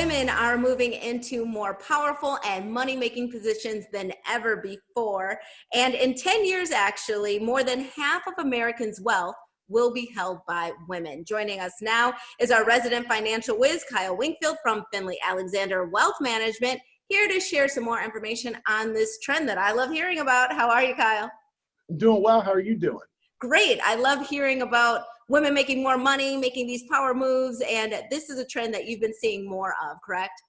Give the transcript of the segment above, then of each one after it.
women are moving into more powerful and money-making positions than ever before. And in 10 years, actually, more than half of Americans' wealth will be held by women. Joining us now is our resident financial whiz, Kyle Winkfield from Finley Alexander Wealth Management, here to share some more information on this trend that I love hearing about. How are you, Kyle? I'm doing well. How are you doing? Great. I love hearing about women making more money, making these power moves, and this is a trend that you've been seeing more of, correct?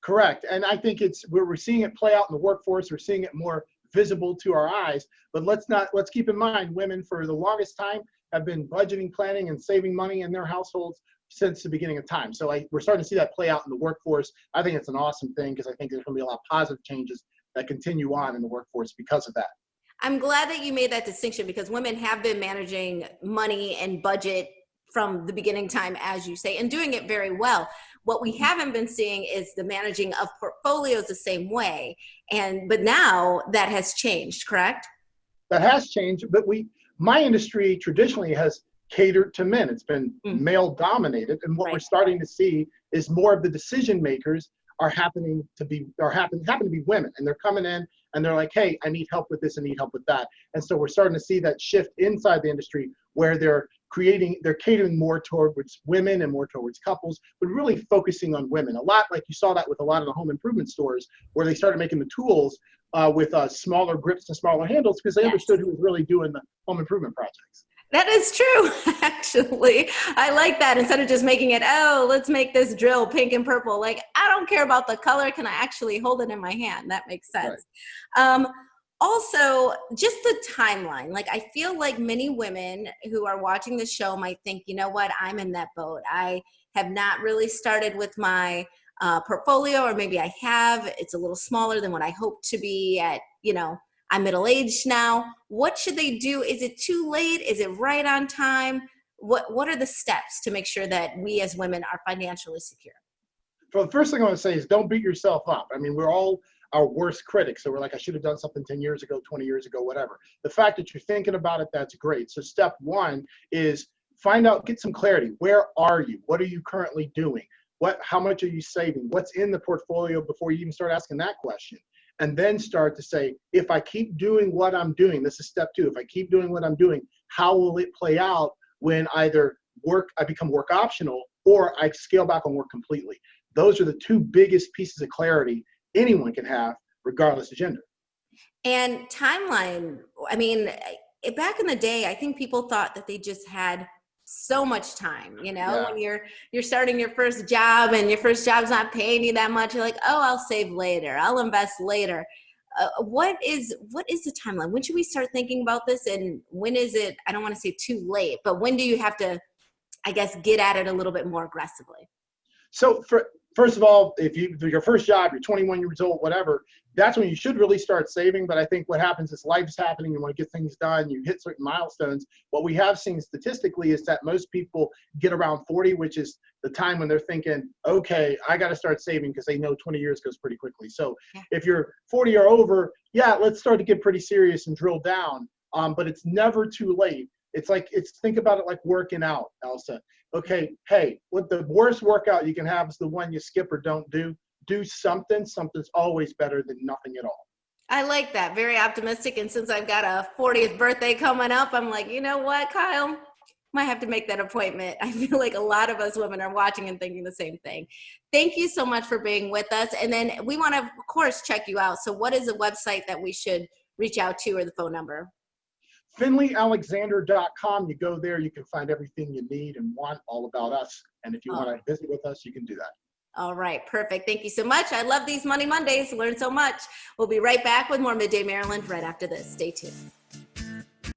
Correct. And I think we're seeing it play out in the workforce. We're seeing it more visible to our eyes. But let's keep in mind, women for the longest time have been budgeting, planning, and saving money in their households since the beginning of time. So we're starting to see that play out in the workforce. I think it's an awesome thing because I think there's going to be a lot of positive changes that continue on in the workforce because of that. I'm glad that you made that distinction because women have been managing money and budget from the beginning time, as you say, and doing it very well. What we haven't been seeing is the managing of portfolios the same way. But now that has changed, correct? That has changed, but my industry traditionally has catered to men. It's been male dominated. And what we're starting to see is more of the decision makers happen to be women, and they're coming in and they're like, hey, I need help with this, I need help with that. And so we're starting to see that shift inside the industry where they're catering more towards women and more towards couples, but really focusing on women. A lot like you saw that with a lot of the home improvement stores where they started making the tools with smaller grips and smaller handles because they understood who was really doing the home improvement projects. That is true, actually. I like that. Instead of just making it, oh, let's make this drill pink and purple. Like, I don't care about the color. Can I actually hold it in my hand? That makes sense. Right. Also, just the timeline. Like, I feel like many women who are watching the show might think, you know what, I'm in that boat. I have not really started with my portfolio, or maybe I have. It's a little smaller than what I hope to be at, I'm middle-aged now. What should they do? Is it too late? Is it right on time? What are the steps to make sure that we as women are financially secure? Well, the first thing I want to say is don't beat yourself up. I mean, we're all our worst critics. So we're like, I should have done something 10 years ago, 20 years ago, whatever. The fact that you're thinking about it, that's great. So step one is get some clarity. Where are you? What are you currently doing? How much are you saving? What's in the portfolio before you even start asking that question? And then start to say, if I keep doing what I'm doing, this is step two. If I keep doing what I'm doing, how will it play out when either I become work optional or I scale back on work completely? Those are the two biggest pieces of clarity anyone can have, regardless of gender. And timeline, I mean, back in the day, I think people thought that they just had so much time, when you're starting your first job and your first job's not paying you that much, you're like, oh, I'll save later, I'll invest later. What is the timeline? When should we start thinking about this? And when is it, I don't want to say too late, but when do you have to, I guess, get at it a little bit more aggressively? So first of all, if your first job, you're 21 years old, whatever, that's when you should really start saving. But I think what happens is life's happening. You want to get things done. You hit certain milestones. What we have seen statistically is that most people get around 40, which is the time when they're thinking, okay, I got to start saving because they know 20 years goes pretty quickly. So if you're 40 or over, let's start to get pretty serious and drill down. But it's never too late. Think about it like working out, Elsa. Okay, hey, what the worst workout you can have is the one you skip or don't do. Do something. Something's always better than nothing at all. I like that. Very optimistic. And since I've got a 40th birthday coming up, I'm like, you know what, Kyle? Might have to make that appointment. I feel like a lot of us women are watching and thinking the same thing. Thank you so much for being with us. And then we want to, of course, check you out. So what is the website that we should reach out to, or the phone number? FinleyAlexander.com. You go there, you can find everything you need and want all about us. And if you want to visit with us, you can do that. All right, perfect. Thank you so much. I love these Money Mondays. Learn so much. We'll be right back with more Midday Maryland right after this. Stay tuned.